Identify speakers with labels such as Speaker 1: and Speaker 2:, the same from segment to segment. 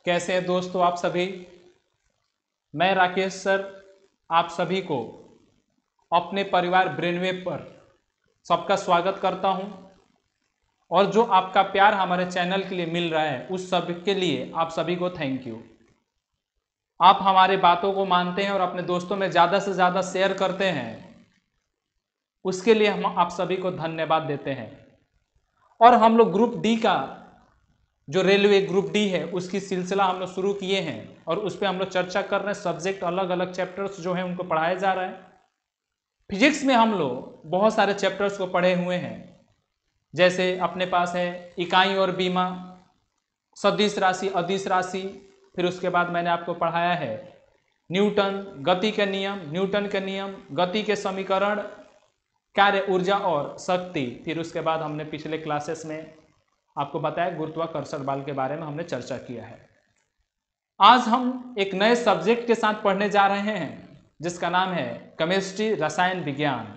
Speaker 1: कैसे हैं दोस्तों आप सभी। मैं राकेश सर आप सभी को अपने परिवार ब्रेनवेव पर सबका स्वागत करता हूं और जो आपका प्यार हमारे चैनल के लिए मिल रहा है उस सब के लिए आप सभी को थैंक यू। आप हमारे बातों को मानते हैं और अपने दोस्तों में ज़्यादा से ज़्यादा शेयर करते हैं, उसके लिए हम आप सभी को धन्यवाद देते हैं। और हम लोग ग्रुप डी का जो रेलवे ग्रुप डी है उसकी सिलसिला हम लोग शुरू किए हैं और उस पर हम लोग चर्चा कर रहे हैं। सब्जेक्ट अलग अलग चैप्टर्स जो हैं उनको पढ़ाया जा रहा है। फिजिक्स में हम लोग बहुत सारे चैप्टर्स को पढ़े हुए हैं, जैसे अपने पास है इकाई और बीमा, सदिश राशि, अदिश राशि। फिर उसके बाद मैंने आपको पढ़ाया है न्यूटन गति के नियम, न्यूटन के नियम, गति के समीकरण, कार्य, ऊर्जा और शक्ति। फिर उसके बाद हमने पिछले क्लासेस में आपको बताया गुरुत्वाकर्षण बल के बारे में हमने चर्चा किया है। आज हम एक नए सब्जेक्ट के साथ पढ़ने जा रहे हैं जिसका नाम है केमिस्ट्री, रसायन विज्ञान।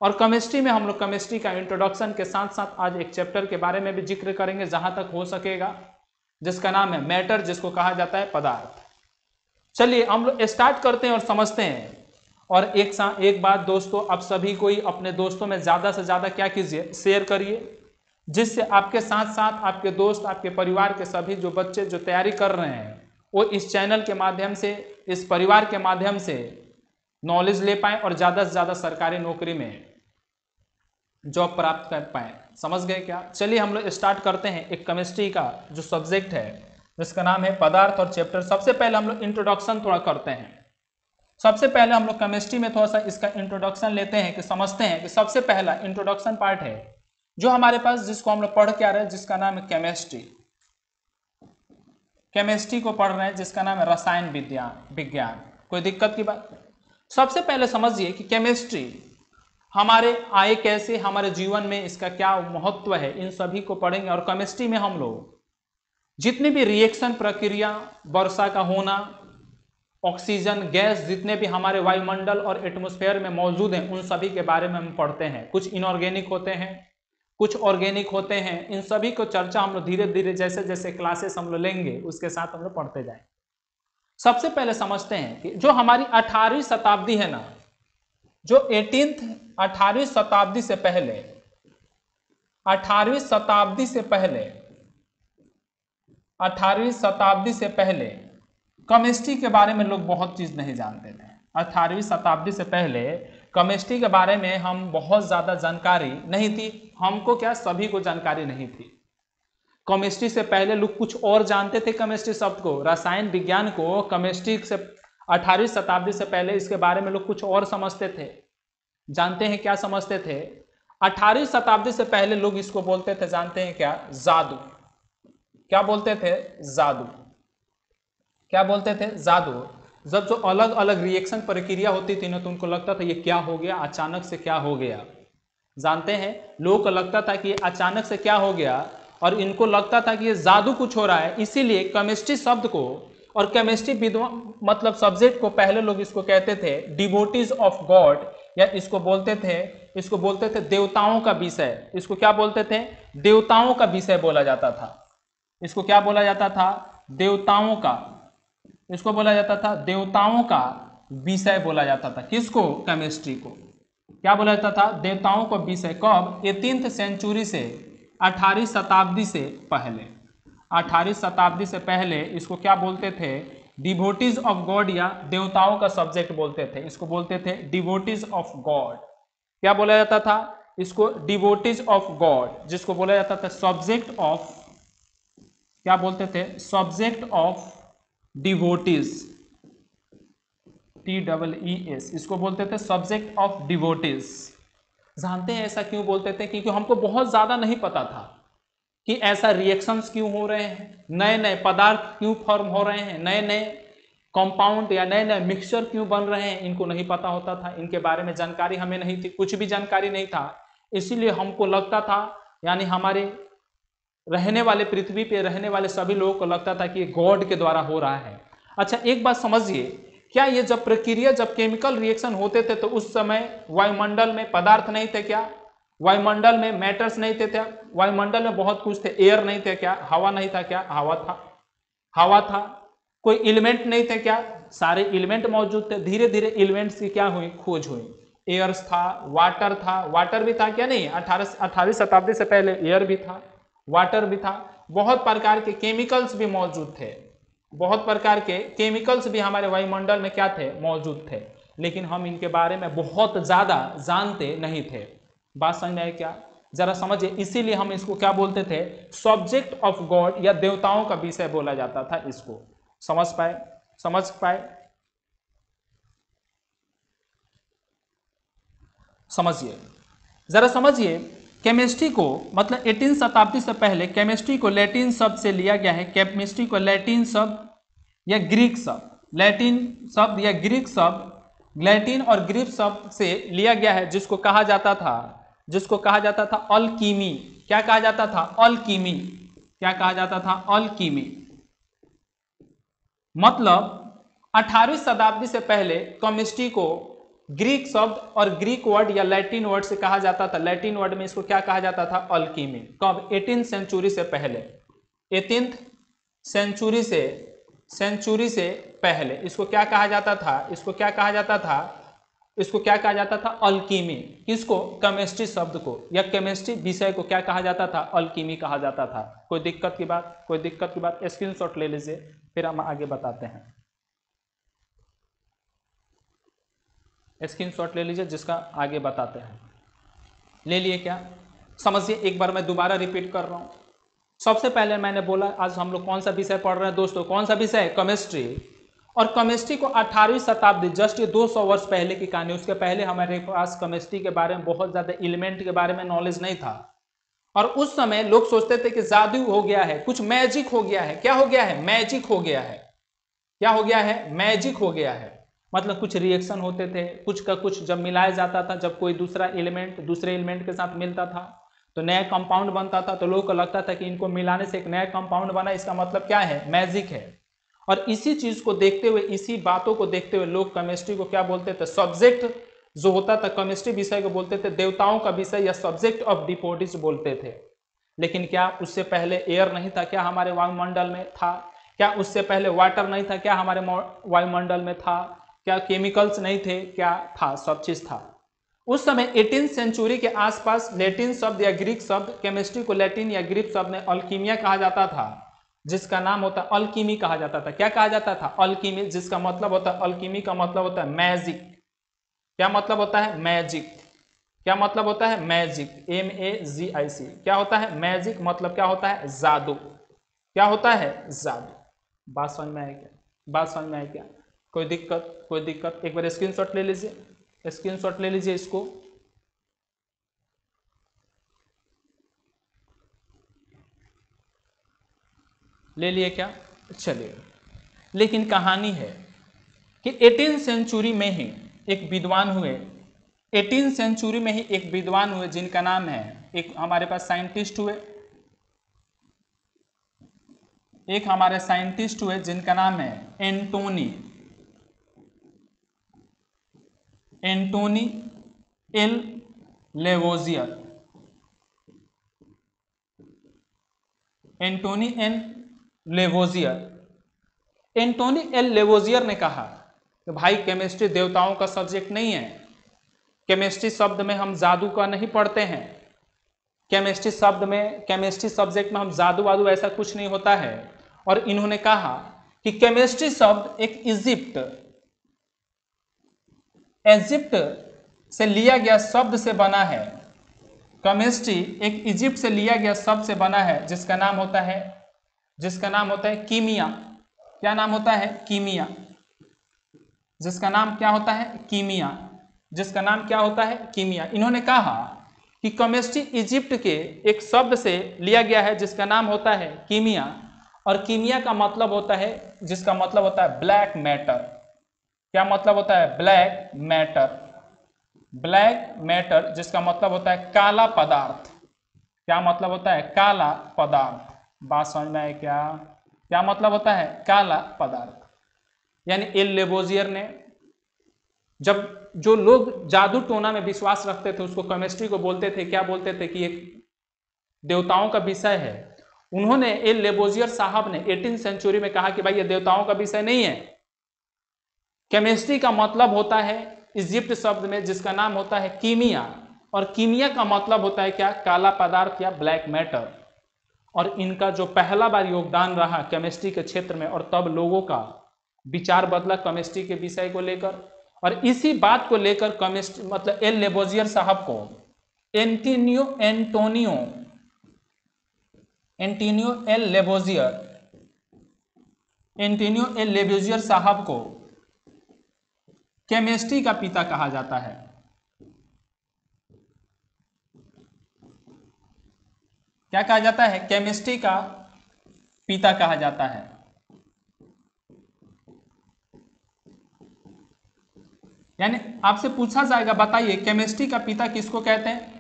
Speaker 1: और केमिस्ट्री में हम लोग केमिस्ट्री का इंट्रोडक्शन के साथ साथ आज एक चैप्टर के बारे में भी जिक्र करेंगे जहां तक हो सकेगा, जिसका नाम है मैटर, जिसको कहा जाता है पदार्थ। चलिए हम लोग स्टार्ट करते हैं और समझते हैं। और एक बात दोस्तों, आप सभी को ही अपने दोस्तों में ज़्यादा से ज़्यादा क्या कीजिए, शेयर करिए, जिससे आपके साथ साथ आपके दोस्त, आपके परिवार के सभी जो बच्चे जो तैयारी कर रहे हैं वो इस चैनल के माध्यम से, इस परिवार के माध्यम से नॉलेज ले पाए और ज़्यादा से ज़्यादा सरकारी नौकरी में जॉब प्राप्त कर पाए। समझ गए क्या? चलिए हम लोग स्टार्ट करते हैं एक केमिस्ट्री का जो सब्जेक्ट है जिसका नाम है पदार्थ और चैप्टर। सबसे पहले हम लोग इंट्रोडक्शन थोड़ा करते हैं। सबसे पहले हम लोग केमिस्ट्री में थोड़ा सा इसका इंट्रोडक्शन लेते हैं कि समझते हैं कि सबसे पहला इंट्रोडक्शन पार्ट है जो हमारे पास, जिसको हम लोग पढ़ के आ रहे हैं, जिसका नाम है केमिस्ट्री। केमिस्ट्री को पढ़ रहे हैं जिसका नाम है रसायन विज्ञान। कोई दिक्कत की बात? सबसे पहले समझिए कि केमिस्ट्री हमारे आए कैसे, हमारे जीवन में इसका क्या महत्व है, इन सभी को पढ़ेंगे। और केमिस्ट्री में हम लोग जितनी भी रिएक्शन प्रक्रिया, वर्षा का होना, ऑक्सीजन गैस, जितने भी हमारे वायुमंडल और एटमॉस्फेयर में मौजूद हैं उन सभी के बारे में हम पढ़ते हैं। कुछ इनऑर्गेनिक होते हैं, कुछ ऑर्गेनिक होते हैं। इन सभी को चर्चा हम लोग धीरे धीरे जैसे जैसे क्लासेस हम लोग लेंगे उसके साथ हम लोग पढ़ते जाएंगे। सबसे पहले समझते हैं कि जो हमारी 18वीं शताब्दी है ना, जो 18वीं शताब्दी से पहले, 18वीं शताब्दी से पहले, 18वीं शताब्दी से पहले केमिस्ट्री के बारे में लोग बहुत चीज नहीं जानते थे। 18वीं शताब्दी से पहले केमिस्ट्री के बारे में हम बहुत ज्यादा जानकारी नहीं थी। हमको क्या, सभी को जानकारी नहीं थी। केमिस्ट्री से पहले लोग कुछ और जानते थे केमिस्ट्री शब्द को, रसायन विज्ञान को। केमिस्ट्री से 18वीं शताब्दी से पहले इसके बारे में लोग कुछ और समझते थे। जानते हैं क्या समझते थे? 18वीं शताब्दी से पहले लोग इसको बोलते थे, जानते हैं क्या? जादू। क्या बोलते थे? जादू। क्या बोलते थे? जादू। जब जो अलग अलग रिएक्शन प्रक्रिया होती थी ना तो उनको लगता था ये क्या हो गया, अचानक से क्या हो गया। जानते हैं, लोगों को लगता था कि ये अचानक से क्या हो गया और इनको लगता था कि ये जादू कुछ हो रहा है। इसीलिए केमिस्ट्री शब्द को और केमिस्ट्री विद्वान मतलब सब्जेक्ट को पहले लोग इसको कहते थे डिवोटीज ऑफ गॉड, या इसको बोलते थे देवताओं का विषय। इसको क्या बोलते थे? देवताओं का विषय बोला जाता था। इसको क्या बोला जाता था? देवताओं का। इसको बोला जाता था देवताओं का विषय बोला जाता था। किसको? केमिस्ट्री को। क्या बोला जाता था? देवताओं का विषय। कब? 18th सेंचुरी से, 18वीं शताब्दी से पहले। 18वीं शताब्दी से पहले इसको क्या बोलते थे? डिवोटीज ऑफ गॉड, या देवताओं का सब्जेक्ट बोलते थे। इसको बोलते थे डिवोटीज ऑफ गॉड। क्या बोला जाता था? इसको डिवोटीज ऑफ गॉड, जिसको बोला जाता था सब्जेक्ट ऑफ, क्या बोलते थे? Subject of devotees, TEES। इसको बोलते थे सब्जेक्ट ऑफ डिवोटीज। जानते हैं ऐसा क्यों बोलते थे? क्योंकि हमको बहुत ज्यादा नहीं पता था कि ऐसा रिएक्शंस क्यों हो रहे हैं, नए नए पदार्थ क्यों फॉर्म हो रहे हैं, नए नए कंपाउंड या नए नए मिक्सचर क्यों बन रहे हैं। इनको नहीं पता होता था, इनके बारे में जानकारी हमें नहीं थी, कुछ भी जानकारी नहीं था। इसीलिए हमको लगता था, यानी हमारे रहने वाले पृथ्वी पे रहने वाले सभी लोगों को लगता था कि गॉड के द्वारा हो रहा है। अच्छा एक बात समझिए, क्या ये जब प्रक्रिया, जब केमिकल रिएक्शन होते थे तो उस समय वायुमंडल में पदार्थ नहीं थे क्या? वायुमंडल में मैटर्स नहीं थे क्या? वायुमंडल में बहुत कुछ थे। एयर नहीं थे क्या? हवा नहीं था क्या? हवा था। हवा था। कोई एलिमेंट नहीं थे क्या? सारे एलिमेंट मौजूद थे। धीरे धीरे एलिमेंट्स की क्या हुई? खोज हुई। एयर्स था, वाटर था, वाटर भी था क्या? नहीं, 18वीं शताब्दी से पहले एयर भी था, वाटर भी था। बहुत प्रकार के केमिकल्स भी मौजूद थे, बहुत प्रकार के केमिकल्स भी हमारे वायुमंडल में क्या थे? मौजूद थे। लेकिन हम इनके बारे में बहुत ज्यादा जानते नहीं थे। बात समझ में आई क्या? जरा समझिए, इसीलिए हम इसको क्या बोलते थे? सब्जेक्ट ऑफ गॉड या देवताओं का विषय बोला जाता था इसको। समझ पाए? समझ पाए? समझिए, जरा समझिए। केमिस्ट्री को मतलब 18 शताब्दी से पहले केमिस्ट्री को लैटिन शब्द से लिया गया है। केमिस्ट्री को लैटिन शब्द या ग्रीक शब्द, लैटिन शब्द या ग्रीक शब्द, लैटिन और ग्रीक शब्द से लिया गया है, जिसको कहा जाता था अल्कीमी। क्या कहा जाता था? अल्कीमी। क्या कहा जाता था? अल्कीमी। मतलब 18वीं शताब्दी से पहले केमिस्ट्री को ग्रीक शब्द और ग्रीक वर्ड या लैटिन वर्ड से कहा जाता था। लैटिन वर्ड में इसको क्या कहा जाता था? अल्कीमी। कब? 18th सेंचुरी से पहले। 18th सेंचुरी से पहले इसको क्या कहा जाता था? इसको क्या कहा जाता था? इसको क्या कहा जाता था? अल्कीमी। किसको? केमिस्ट्री शब्द को या केमिस्ट्री विषय को क्या कहा जाता था? अल्कीमी कहा जाता था। कोई दिक्कत की बात? कोई दिक्कत की बात? स्क्रीनशॉट ले लीजिए, फिर हम आगे बताते हैं। स्क्रीनशॉट ले लीजिए, जिसका आगे बताते हैं। ले लिए क्या? समझिए, एक बार मैं दोबारा रिपीट कर रहा हूं। सबसे पहले मैंने बोला आज हम लोग कौन सा विषय पढ़ रहे हैं दोस्तों? कौन सा विषय? केमिस्ट्री। और केमिस्ट्री को 18वीं शताब्दी, जस्ट 200 वर्ष पहले की कहानी। उसके पहले हमारे पास केमिस्ट्री के बारे में बहुत ज्यादा एलिमेंट के बारे में नॉलेज नहीं था। और उस समय लोग सोचते थे कि जादू हो गया है, कुछ मैजिक हो गया है। क्या हो गया है? मैजिक हो गया है। क्या हो गया है? मैजिक हो गया है। मतलब कुछ रिएक्शन होते थे, कुछ का कुछ जब मिलाया जाता था, जब कोई दूसरा एलिमेंट दूसरे एलिमेंट के साथ मिलता था तो नया कंपाउंड बनता था, तो लोगों को लगता था कि इनको मिलाने से एक नया कंपाउंड बना, इसका मतलब क्या है? मैजिक है। और इसी चीज को देखते हुए, इसी बातों को देखते हुए लोग केमिस्ट्री को क्या बोलते थे? सब्जेक्ट जो होता था केमिस्ट्री विषय को बोलते थे देवताओं का विषय या सब्जेक्ट ऑफ डिवोटीज बोलते थे। लेकिन क्या उससे पहले एयर नहीं था क्या हमारे वायुमंडल में? था। क्या उससे पहले वाटर नहीं था क्या हमारे वायुमंडल में? था। क्या केमिकल्स नहीं थे क्या? था, सब चीज था। उस समय 18th सेंचुरी के आसपास लैटिन शब्द या ग्रीक शब्द, केमिस्ट्री को लैटिन या ग्रीक शब्द में अल्कीमिया कहा जाता था, जिसका नाम होता अल्कीमी कहा जाता था। क्या कहा जाता था? अल्कीमी, जिसका मतलब होता है, अल्कीमी का मतलब होता है मैजिक। क्या मतलब होता है? मैजिक। क्या मतलब होता है? Magic, MAGIC। क्या होता है? मैजिक मतलब क्या होता है? जादू। क्या होता है? जादू। बात समझ में आई क्या? बात समझ में आई क्या? कोई दिक्कत? कोई दिक्कत? एक बार स्क्रीनशॉट ले लीजिए, स्क्रीनशॉट ले लीजिए इसको। ले लिए क्या? चलिए, लेकिन कहानी है कि 18th सेंचुरी में ही एक विद्वान हुए, 18th सेंचुरी में ही एक विद्वान हुए जिनका नाम है, एक हमारे पास साइंटिस्ट हुए, एक हमारे साइंटिस्ट हुए जिनका नाम है Antoine L Lavoisier. Antoine N Lavoisier. Antoine L Lavoisier ने कहा कि भाई केमिस्ट्री देवताओं का सब्जेक्ट नहीं है। केमिस्ट्री शब्द में हम जादू का नहीं पढ़ते हैं। केमिस्ट्री सब्जेक्ट में हम जादू वादू ऐसा कुछ नहीं होता है। और इन्होंने कहा कि केमिस्ट्री शब्द एक इजिप्ट से लिया गया शब्द से बना है। केमिस्ट्री एक इजिप्ट से लिया गया शब्द से बना है, जिसका नाम होता है कीमिया। क्या नाम होता है? कीमिया। जिसका नाम क्या होता है? कीमिया। जिसका नाम क्या होता है? कीमिया। इन्होंने कहा कि केमिस्ट्री इजिप्ट के एक शब्द से लिया गया है जिसका नाम होता है कीमिया। और कीमिया का मतलब होता है, जिसका मतलब होता है ब्लैक मैटर। क्या मतलब होता है? Black matter. ब्लैक मैटर, जिसका मतलब होता है काला पदार्थ। क्या मतलब होता है? काला पदार्थ। बात समझ में आए क्या? क्या मतलब होता है? काला पदार्थ। यानी एल लेवोजियर ने, जब जो लोग जादू टोना में विश्वास रखते थे उसको केमिस्ट्री को बोलते थे, क्या बोलते थे कि एक देवताओं का विषय है। उन्होंने एल लेबोजियर साहब ने 18वीं सेंचुरी में कहा कि भाई ये देवताओं का विषय नहीं है। केमिस्ट्री का मतलब होता है इजिप्ट शब्द में जिसका नाम होता है कीमिया, और कीमिया का मतलब होता है क्या, काला पदार्थ या ब्लैक मैटर। और इनका जो पहला बार योगदान रहा केमिस्ट्री के क्षेत्र में, और तब लोगों का विचार बदला केमिस्ट्री के विषय को लेकर, और इसी बात को लेकर केमिस्ट्री मतलब एल लेबोजियर साहब को एंटोनियो एल लेबोजियर साहब को केमिस्ट्री का पिता कहा जाता है। क्या कहा जाता है, केमिस्ट्री का पिता कहा जाता है। यानी आपसे पूछा जाएगा, बताइए केमिस्ट्री का पिता किसको कहते हैं?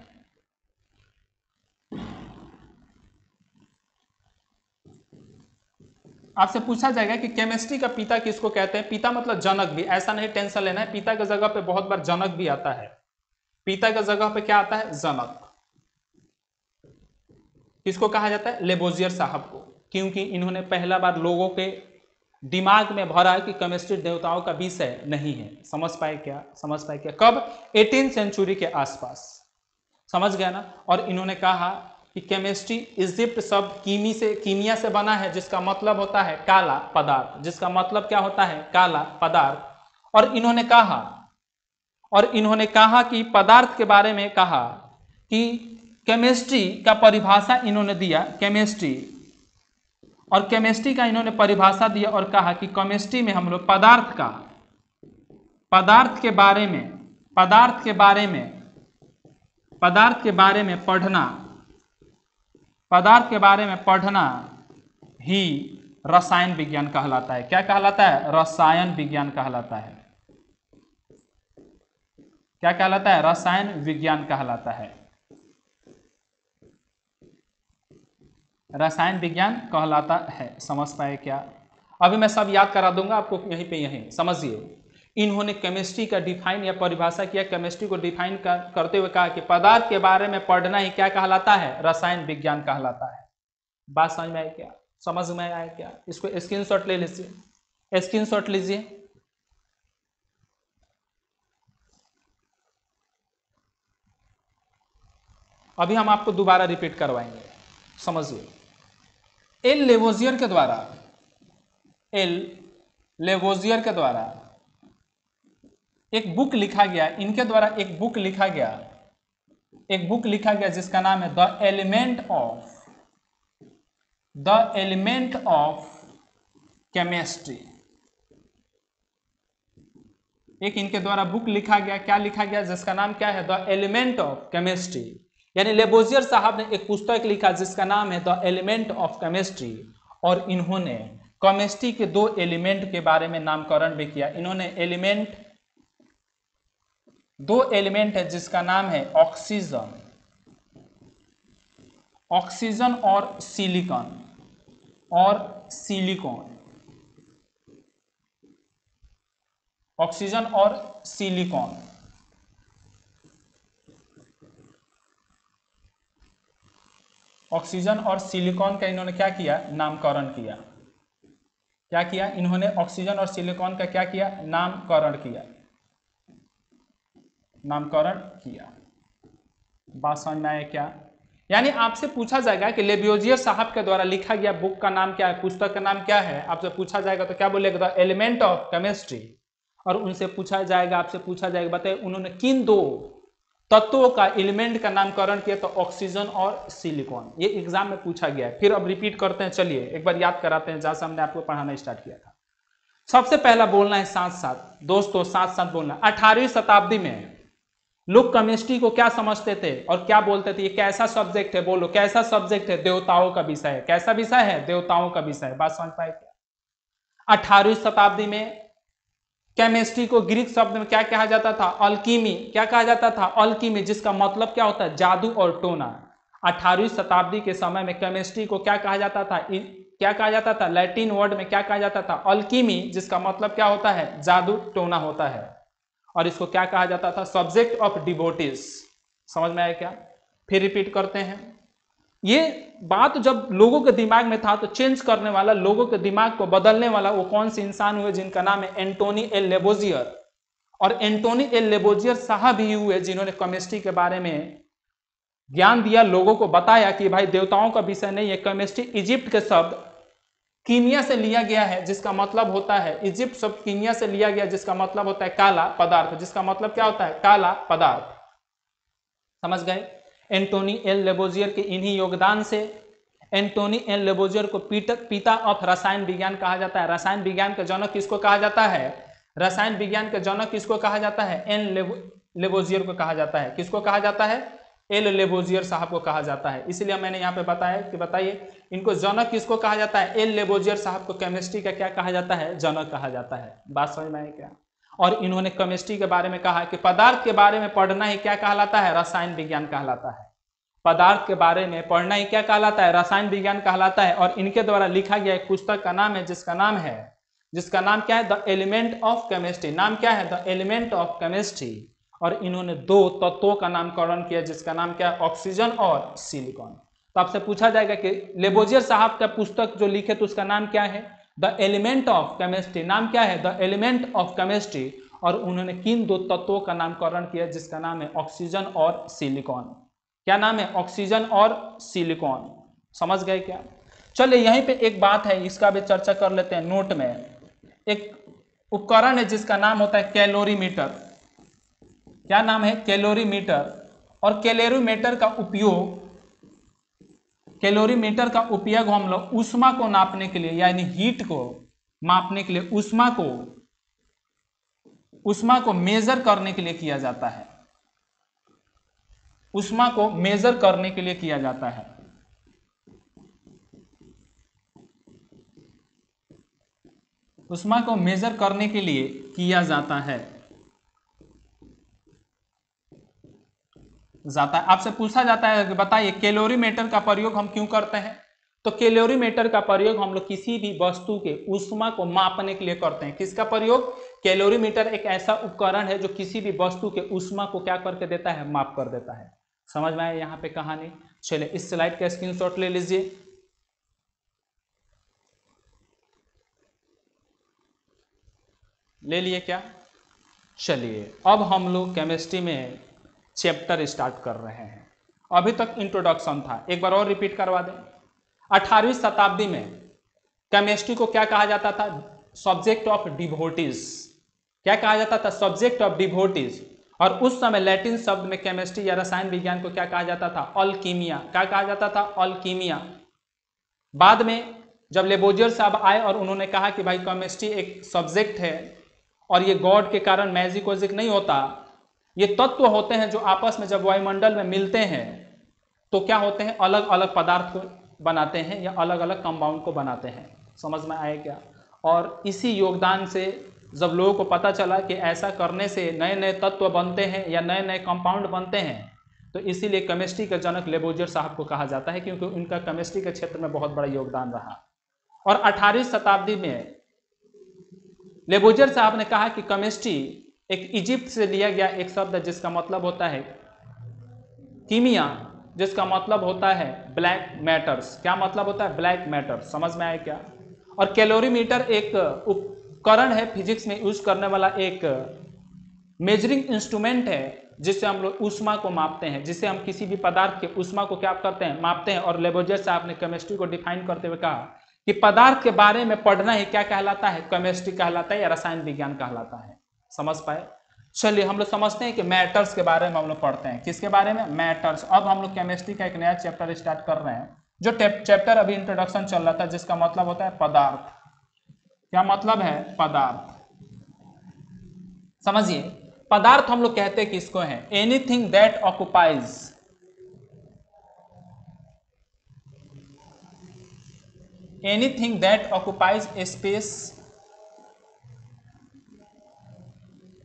Speaker 1: आपसे पूछा जाएगा कि केमिस्ट्री का पिता किसको कहते हैं। पिता मतलब जनक भी, ऐसा नहीं टेंशन लेना है, पिता की जगह पे बहुत बार जनक भी आता है। पिता की जगह पे क्या आता है, जनक। किसको कहा जाता है, लेबोजियर साहब को, क्योंकि इन्होंने पहला बार लोगों के दिमाग में भरा है कि केमिस्ट्री देवताओं का विषय नहीं है। समझ पाए क्या, समझ पाए क्या? कब, 18वीं सेंचुरी के आसपास, समझ गया ना। और इन्होंने कहा कि केमिस्ट्री इजिप्ट शब्द कीमिया से बना है, जिसका मतलब होता है काला पदार्थ, जिसका मतलब क्या होता है, काला पदार्थ। और इन्होंने कहा कि पदार्थ के बारे में कहा कि केमिस्ट्री का परिभाषा इन्होंने दिया, केमिस्ट्री का इन्होंने परिभाषा दिया और कहा कि केमिस्ट्री में हम लोग पदार्थ के बारे में पढ़ना ही रसायन विज्ञान कहलाता है। क्या कहलाता है, रसायन विज्ञान कहलाता है। क्या कहलाता है, रसायन विज्ञान कहलाता है, रसायन विज्ञान कहलाता है। समझ पाए क्या? अभी मैं सब याद करा दूंगा आपको, यहीं समझिए। इन्होंने केमिस्ट्री का डिफाइन या परिभाषा किया, केमिस्ट्री को डिफाइन करते हुए कहा कि पदार्थ के बारे में पढ़ना ही क्या कहलाता है, रसायन विज्ञान कहलाता है। बात समझ में आई क्या, समझ में आया क्या? इसको स्क्रीनशॉट ले लीजिए, स्क्रीनशॉट लीजिए। अभी हम आपको दोबारा रिपीट करवाएंगे, समझिए। एल लेबोजियर के द्वारा एक बुक लिखा गया, इनके द्वारा एक बुक लिखा गया जिसका नाम है द एलिमेंट ऑफ केमिस्ट्री। एक इनके द्वारा बुक लिखा गया, क्या लिखा गया, जिसका नाम क्या है, द एलिमेंट ऑफ केमिस्ट्री। यानी लेबोजियर साहब ने एक पुस्तक लिखा जिसका नाम है द एलिमेंट ऑफ केमिस्ट्री, और इन्होंने केमिस्ट्री के 2 एलिमेंट के बारे में नामकरण भी किया। इन्होंने 2 एलिमेंट है जिसका नाम है ऑक्सीजन और सिलिकॉन। ऑक्सीजन और सिलिकॉन। ऑक्सीजन और सिलिकॉन का इन्होंने क्या किया, नामकरण किया। क्या किया इन्होंने, ऑक्सीजन और सिलिकॉन का क्या किया, नामकरण किया। बात समझ में आया क्या? यानी आपसे पूछा जाएगा कि लेबोजियर साहब के द्वारा लिखा गया बुक का नाम क्या है, पुस्तक का नाम क्या है, आपसे पूछा जाएगा तो क्या बोलेगा, द एलिमेंट ऑफ केमिस्ट्री। और उनसे पूछा जाएगा, आपसे पूछा जाएगा बताइए उन्होंने किन 2 तत्वों का, एलिमेंट का नामकरण किया, तो ऑक्सीजन और सिलिकॉन। ये एग्जाम में पूछा गया है। फिर अब रिपीट करते हैं, चलिए एक बार याद कराते हैं जैसा हमने आपको पढ़ाना स्टार्ट किया था। सबसे पहला बोलना है साथ दोस्तों, साथ बोलना। 18वीं शताब्दी में लोग केमिस्ट्री को क्या समझते थे और क्या बोलते थे, ये कैसा सब्जेक्ट है, बोलो कैसा सब्जेक्ट है, देवताओं का विषय है। कैसा विषय है, देवताओं का विषय है। बात समझ पाए क्या? 18वीं शताब्दी में केमिस्ट्री को ग्रीक शब्द में क्या कहा जाता था, अल्कीमी। क्या कहा जाता था, अल्कीमी, जिसका मतलब क्या होता है, जादू और टोना। 18वीं शताब्दी के समय में केमिस्ट्री को क्या कहा जाता था, लैटिन वर्ड में क्या कहा जाता था, अल्कीमी, जिसका मतलब क्या होता है, जादू टोना होता है। और इसको क्या कहा जाता था, सब्जेक्ट ऑफ डिवोटीज। समझ में आया क्या? फिर रिपीट करते हैं। ये बात जब लोगों के दिमाग में था तो चेंज करने वाला, लोगों के दिमाग को बदलने वाला वो कौन से इंसान हुए, जिनका नाम है एंटोनी एल लेबोजियर। और एंटोनी एल लेबोजियर साहब ही हुए जिन्होंने केमिस्ट्री के बारे में ज्ञान दिया, लोगों को बताया कि भाई देवताओं का विषय नहीं है, केमिस्ट्री इजिप्ट के शब्द कीमिया से लिया गया है, जिसका मतलब होता है, इजिप्ट शब्द कीमिया से लिया गया जिसका मतलब होता है काला पदार्थ, जिसका मतलब क्या होता है, काला पदार्थ। समझ गए। एंटोनी एल लेबोजियर के इन्हीं योगदान से एंटोनी एल लेबोजियर को पिता ऑफ रसायन विज्ञान कहा जाता है। रसायन विज्ञान का जनक किसको कहा जाता है, रसायन विज्ञान का जनक किसको कहा जाता है, एन लेबोजियर को कहा जाता है। किसको कहा जाता है, एल लेबोजियर साहब को कहा जाता है। इसलिए मैंने यहाँ पे बताया कि बताइए इनको जनक किसको कहा जाता है, एल लेबोजियर साहब को केमिस्ट्री का क्या कहा जाता है, जनक कहा जाता है। बात समझ में आई क्या। और इन्होंने केमिस्ट्री के बारे में कहा कि पदार्थ के बारे में पढ़ना ही क्या कहलाता है, रसायन विज्ञान कहलाता है। पदार्थ के बारे में पढ़ना ही क्या कहलाता है, रसायन विज्ञान कहलाता है। और इनके द्वारा लिखा गया एक पुस्तक का नाम है जिसका नाम क्या है, द एलिमेंट ऑफ केमिस्ट्री। नाम क्या है, द एलिमेंट ऑफ केमिस्ट्री। और इन्होंने दो तत्वों का नामकरण किया जिसका नाम क्या है, ऑक्सीजन और सिलिकॉन। तो आपसे पूछा जाएगा कि लेबोजियर साहब का पुस्तक जो लिखे तो उसका नाम क्या है, द एलिमेंट ऑफ केमिस्ट्री। नाम क्या है, द एलिमेंट ऑफ केमिस्ट्री। और उन्होंने किन दो तत्वों का नामकरण किया जिसका नाम है ऑक्सीजन और सिलिकॉन। क्या नाम है, ऑक्सीजन और सिलिकॉन। समझ गए क्या। चलिए यहीं पे एक बात है, इसका भी चर्चा कर लेते हैं। नोट में एक उपकरण है जिसका नाम होता है कैलोरीमीटर। क्या नाम है, कैलोरीमीटर। और कैलोरीमीटर का उपयोग हम लोग ऊष्मा को नापने के लिए, यानी हीट को मापने के लिए, ऊष्मा को मेजर करने के लिए किया जाता है। ऊष्मा को मेजर करने के लिए किया जाता है। ऊष्मा को मेजर करने के लिए किया जाता है। आपसे पूछा जाता है कि बताइए कैलोरीमीटर का प्रयोग हम क्यों करते हैं। तो कैलोरीमीटर का प्रयोग हम लोग किसी भी वस्तु के ऊष्मा को मापने के लिए करते हैं। किसका प्रयोग, कैलोरीमीटर एक ऐसा उपकरण है जो किसी भी वस्तु के ऊष्मा को क्या करके देता है, माप कर देता है। समझ में आया यहाँ पे कहानी। चलिए इस स्लाइड का स्क्रीनशॉट ले लीजिए। ले लिए क्या। चलिए अब हम लोग केमिस्ट्री में चैप्टर स्टार्ट कर रहे हैं। अभी तक इंट्रोडक्शन था, एक बार और रिपीट करवा दें। 18वीं शताब्दी में केमिस्ट्री को क्या कहा जाता था, सब्जेक्ट ऑफ डिवोटीज। क्या कहा जाता था, सब्जेक्ट ऑफ डिवोटीज। और उस समय लैटिन शब्द में केमिस्ट्री या रसायन विज्ञान को क्या कहा जाता था, अल्कीमिया। क्या कहा जाता था, अल्कीमिया। बाद में जब लेबोजियर साहब आए और उन्होंने कहा कि भाई केमिस्ट्री एक सब्जेक्ट है और ये गॉड के कारण मैजिक वैजिक नहीं होता, ये तत्व होते हैं जो आपस में जब वायुमंडल में मिलते हैं तो क्या होते हैं, अलग अलग पदार्थ को बनाते हैं या अलग अलग कंपाउंड को बनाते हैं। समझ में आए क्या। और इसी योगदान से जब लोगों को पता चला कि ऐसा करने से नए नए तत्व बनते हैं या नए नए कंपाउंड बनते हैं, तो इसीलिए केमिस्ट्री के जनक लेबोजियर साहब को कहा जाता है, क्योंकि उनका केमिस्ट्री के क्षेत्र में बहुत बड़ा योगदान रहा। और 18वीं शताब्दी में लेबोजियर साहब ने कहा कि केमिस्ट्री एक इजिप्ट से लिया गया एक शब्द है जिसका मतलब होता है कीमिया, जिसका मतलब होता है ब्लैक मैटर्स। क्या मतलब होता है, ब्लैक मैटर। समझ में आया क्या। और कैलोरीमीटर एक उपकरण है, फिजिक्स में यूज करने वाला एक मेजरिंग इंस्ट्रूमेंट है जिससे हम लोग ऊष्मा को मापते हैं, जिससे हम किसी भी पदार्थ के ऊष्मा को क्या करते हैं, मापते हैं। और लेबोजियर साहब ने केमिस्ट्री को डिफाइन करते हुए कहा कि पदार्थ के बारे में पढ़ना ही क्या कहलाता है, केमिस्ट्री कहलाता है या रसायन विज्ञान कहलाता है। समझ पाए। चलिए हम लोग समझते हैं कि मैटर्स के बारे में हम लोग पढ़ते हैं। किसके बारे में, मैटर्स। अब हम लोग केमिस्ट्री का एक नया चैप्टर स्टार्ट कर रहे हैं, जो चैप्टर अभी इंट्रोडक्शन चल रहा था, जिसका मतलब होता है पदार्थ। क्या मतलब है, पदार्थ। समझिए पदार्थ हम लोग कहते हैं किसको है, anything that occupies a space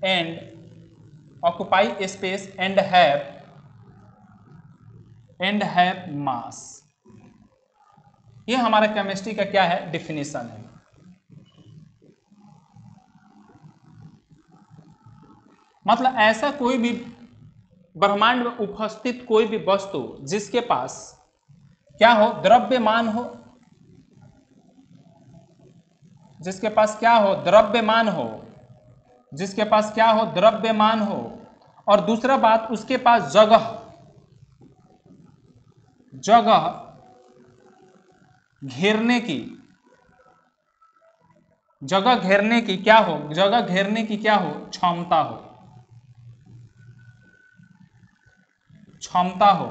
Speaker 1: and occupy a space and have mass। ये हमारा केमिस्ट्री का क्या है, डिफिनीशन है। मतलब ऐसा कोई भी ब्रह्मांड में उपस्थित कोई भी वस्तु जिसके पास क्या हो? द्रव्यमान हो। जिसके पास क्या हो? द्रव्यमान हो। जिसके पास क्या हो? द्रव्यमान हो। और दूसरा बात, उसके पास जगह घेरने की, जगह घेरने की क्या हो? जगह घेरने की क्या हो? क्षमता हो। क्षमता हो।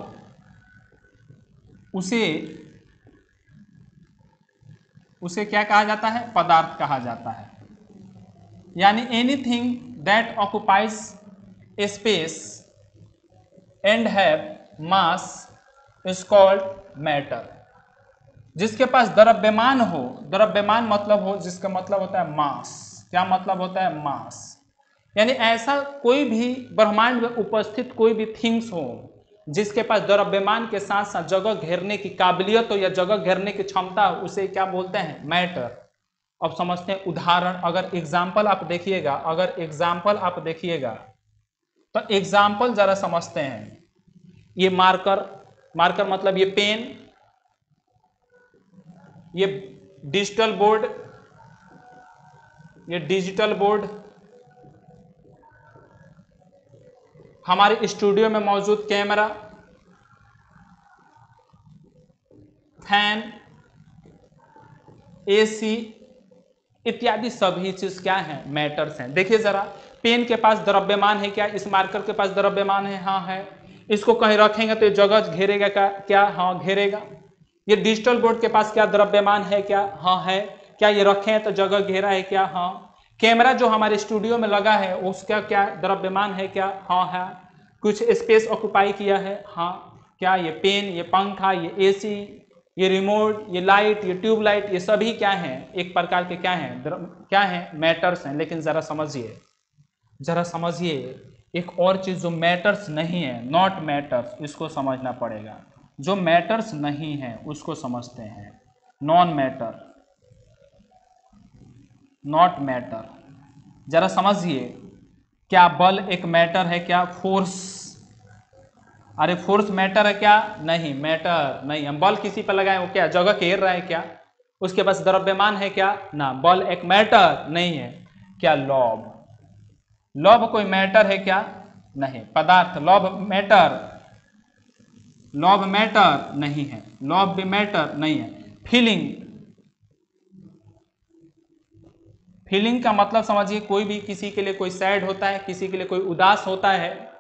Speaker 1: उसे क्या कहा जाता है? पदार्थ कहा जाता है। यानी anything that occupies space and have mass is called matter. जिसके पास द्रव्यमान हो, द्रव्यमान मतलब हो, जिसका मतलब होता है मास। क्या मतलब होता है? मास। यानी ऐसा कोई भी ब्रह्मांड में उपस्थित कोई भी थिंग्स हो जिसके पास द्रव्यमान के साथ साथ जगह घेरने की काबिलियत हो या जगह घेरने की क्षमता हो, उसे क्या बोलते हैं? मैटर। अब समझते हैं उदाहरण। अगर एग्जाम्पल आप देखिएगा तो एग्जाम्पल जरा समझते हैं। ये मार्कर मतलब ये पेन, ये डिजिटल बोर्ड, ये डिजिटल बोर्ड, हमारे स्टूडियो में मौजूद कैमरा, फैन, एसी इत्यादि सभी चीज क्या है? मैटर्स हैं। देखिए जरा, पेन के पास द्रव्यमान है क्या? इस मार्कर के पास द्रव्यमान है? हाँ है। इसको कहीं रखेंगे तो ये जगह घेरेगा क्या? हाँ घेरेगा। ये डिजिटल बोर्ड के पास क्या द्रव्यमान है क्या? हाँ है। क्या ये रखे हैं तो जगह घेरा है क्या? हाँ। कैमरा जो हमारे स्टूडियो में लगा है उसका क्या द्रव्यमान है क्या? हाँ है। कुछ स्पेस ऑक्युपाई किया है? हाँ। क्या ये पेन, ये पंखा, ये एसी, ये रिमोट, ये लाइट, ये ट्यूबलाइट, ये सभी क्या हैं? एक प्रकार के क्या हैं? क्या हैं? मैटर्स हैं। लेकिन जरा समझिए एक और चीज जो मैटर्स नहीं है, नॉट मैटर्स, इसको समझना पड़ेगा। जो मैटर्स नहीं है उसको समझते हैं नॉन मैटर, नॉट मैटर। जरा समझिए, क्या बल एक मैटर है क्या? फोर्स, अरे फोर्स मैटर है क्या? नहीं, मैटर नहीं। हम बल किसी पर लगाए, वो क्या जगह घेर रहा है क्या? उसके पास द्रव्यमान है क्या? ना, बल एक मैटर नहीं है। क्या लौभ? लौभ कोई मैटर है क्या? नहीं। पदार्थ, लौभ मैटर नहीं है। लौभ भी मैटर नहीं है। फीलिंग का मतलब समझिए, कोई भी किसी के लिए कोई सैड होता है, किसी के लिए कोई उदास होता है,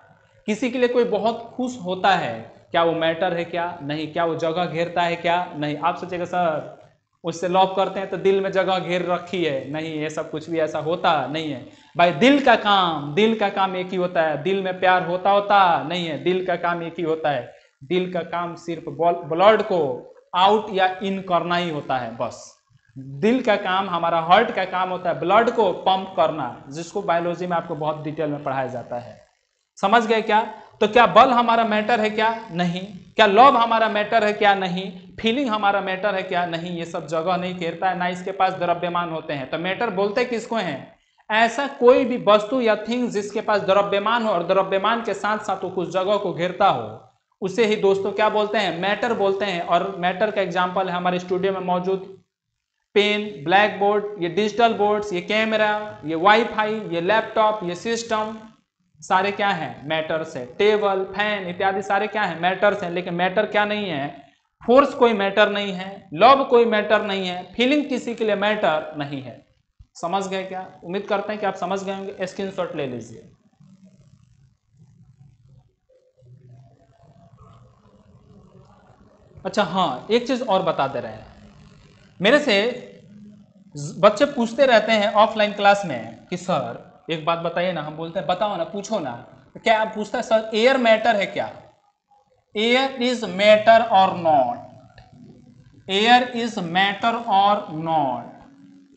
Speaker 1: किसी के लिए कोई बहुत खुश होता है, क्या वो मैटर है क्या? नहीं। क्या वो जगह घेरता है क्या? नहीं। आप सोचेगा सर उससे लव करते हैं तो दिल में जगह घेर रखी है। नहीं, ये सब कुछ भी ऐसा होता नहीं है भाई। दिल का काम एक ही होता है। दिल में प्यार होता नहीं है। दिल का काम एक ही होता है। दिल का काम सिर्फ ब्लड को आउट या इन करना ही होता है, बस। दिल का काम, हमारा हार्ट का काम होता है ब्लड को पंप करना, जिसको बायोलॉजी में आपको बहुत डिटेल में पढ़ाया जाता है। समझ गए क्या? तो क्या बल हमारा मैटर है क्या? नहीं। क्या लव हमारा मैटर है क्या? नहीं। फीलिंग हमारा मैटर है क्या? नहीं। ये सब जगह नहीं घेरता है, ना इसके पास द्रव्यमान होते हैं। तो मैटर बोलते किसको हैं? ऐसा कोई भी वस्तु या थिंग जिसके पास द्रव्यमान हो और द्रव्यमान के साथ साथ वो कुछ जगह को घेरता हो, उसे ही दोस्तों क्या बोलते हैं? मैटर बोलते हैं। और मैटर का एग्जाम्पल है हमारे स्टूडियो में मौजूद पेन, ब्लैक बोर्ड, ये डिजिटल बोर्ड्स, ये कैमरा, ये वाईफाई, ये लैपटॉप, ये सिस्टम, सारे क्या हैं? मैटर्स है। टेबल, फैन इत्यादि सारे क्या हैं? मैटर्स हैं। लेकिन मैटर क्या नहीं है? फोर्स कोई मैटर नहीं है, लव कोई मैटर नहीं है, फीलिंग किसी के लिए मैटर नहीं है। समझ गए क्या? उम्मीद करते हैं कि आप समझ गए होंगे। स्क्रीनशॉट ले लीजिए। अच्छा हाँ, एक चीज और बता दे रहे हैं। मेरे से बच्चे पूछते रहते हैं ऑफलाइन क्लास में कि सर एक बात बताइए ना। हम बोलते हैं बताओ ना, पूछो ना। क्या आप पूछता है सर एयर मैटर है क्या? एयर इज मैटर और नॉट? एयर इज मैटर और नॉट?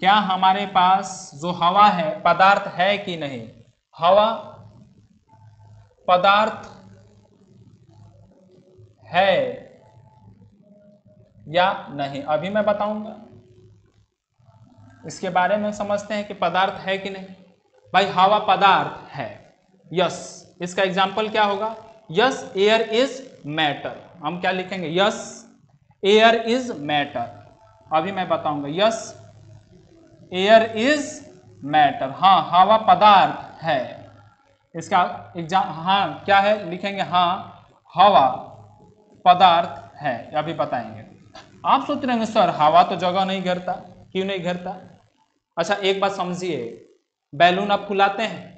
Speaker 1: क्या हमारे पास जो हवा है पदार्थ है कि नहीं? हवा पदार्थ है या नहीं? अभी मैं बताऊंगा। इसके बारे में समझते हैं कि पदार्थ है कि नहीं। भाई हवा पदार्थ है, यस। इसका एग्जाम्पल क्या होगा? Yes air is matter. हम क्या लिखेंगे? यस एयर इज मैटर, अभी मैं बताऊंगा। यस, एयर इज मैटर, हाँ हवा पदार्थ है। इसका एग्जाम, हाँ क्या है लिखेंगे, हाँ हवा पदार्थ है, अभी बताएंगे। आप सोच रहे हैं सर हवा तो जगह नहीं घेरता, क्यों नहीं घेरता? अच्छा एक बात समझिए, बैलून आप फुलाते हैं,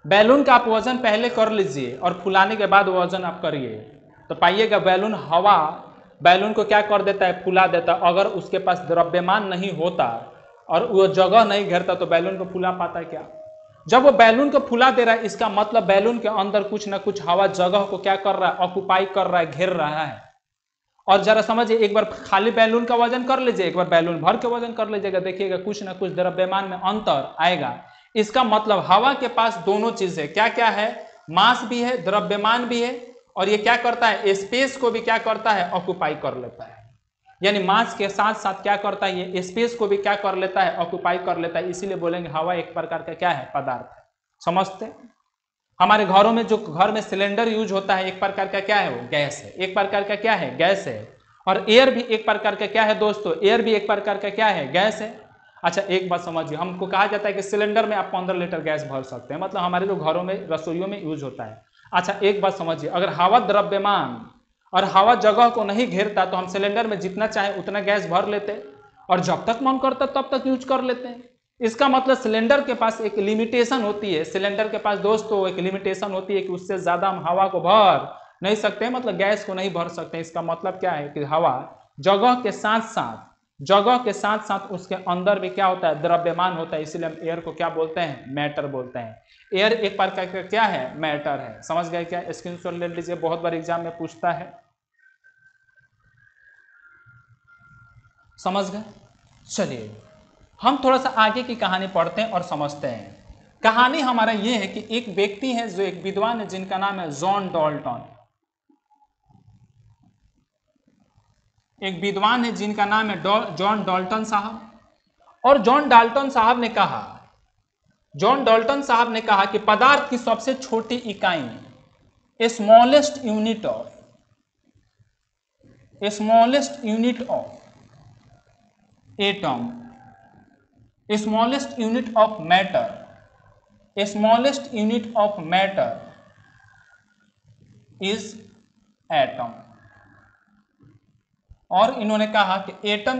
Speaker 1: बैलून का आप वजन पहले कर लीजिए और फुलाने के बाद वजन आप करिए, तो पाइएगा बैलून, हवा बैलून को क्या कर देता है, फुला देता। अगर उसके पास द्रव्यमान नहीं होता और वो जगह नहीं घेरता तो बैलून को फुला पाता है क्या? जब वो बैलून को फुला दे रहा है, इसका मतलब बैलून के अंदर कुछ ना कुछ हवा जगह को क्या कर रहा है, ऑक्युपाई कर रहा है, घेर रहा है। और जरा समझिए, एक बार खाली बैलून का वजन कर लीजिए, एक बार बैलून भर के वजन कर लीजिएगा, देखिएगा कुछ ना कुछ द्रव्यमान में अंतर आएगा। इसका मतलब हवा के पास दोनों चीजें क्या क्या है, मास भी है, द्रव्यमान भी है, और ये क्या करता है, स्पेस को भी क्या करता है, ऑक्युपाई कर लेता है। यानी मास के साथ साथ क्या करता है, ये स्पेस को भी क्या कर लेता है, ऑक्युपाई कर लेता है। इसीलिए बोलेंगे हवा एक प्रकार का क्या है, पदार्थ है। समझते? हमारे घरों में जो घर में सिलेंडर यूज होता है, एक प्रकार का क्या है, वो गैस है, एक प्रकार का क्या है, गैस है। और एयर भी एक प्रकार का क्या है दोस्तों, एयर भी एक प्रकार का क्या है, गैस है। अच्छा एक बात समझिए, हमको कहा जाता है कि सिलेंडर में आप 15 लीटर गैस भर सकते हैं, मतलब हमारे जो घरों में रसोइयों में यूज होता है। अच्छा एक बात समझिए, अगर हवा द्रव्यमान और हवा जगह को नहीं घेरता तो हम सिलेंडर में जितना चाहे उतना गैस भर लेते और जब तक मन करता तब तक यूज कर लेते हैं। इसका मतलब सिलेंडर के पास एक लिमिटेशन होती है, सिलेंडर के पास दोस्तों एक लिमिटेशन होती है कि उससे ज्यादा हम हवा को भर नहीं सकते, मतलब गैस को नहीं भर सकते। इसका मतलब क्या है कि हवा जगह के साथ साथ उसके अंदर भी क्या होता है, द्रव्यमान होता है। इसीलिए हम एयर को क्या बोलते हैं, मैटर बोलते हैं। एयर एक प्रकार का क्या है, मैटर है। समझ गए क्या? स्क्रीनशॉट ले लीजिए, बहुत बार एग्जाम में पूछता है। समझ गए? चलिए हम थोड़ा सा आगे की कहानी पढ़ते हैं और समझते हैं। कहानी हमारा यह है कि एक व्यक्ति है जो एक विद्वान है जिनका नाम है जॉन डाल्टन। एक विद्वान है जिनका नाम है जॉन डाल्टन साहब। और जॉन डाल्टन साहब ने कहा कि पदार्थ की सबसे छोटी इकाई, smallest unit of atom, smallest unit of matter is atom. और इन्होंने कहा कि atom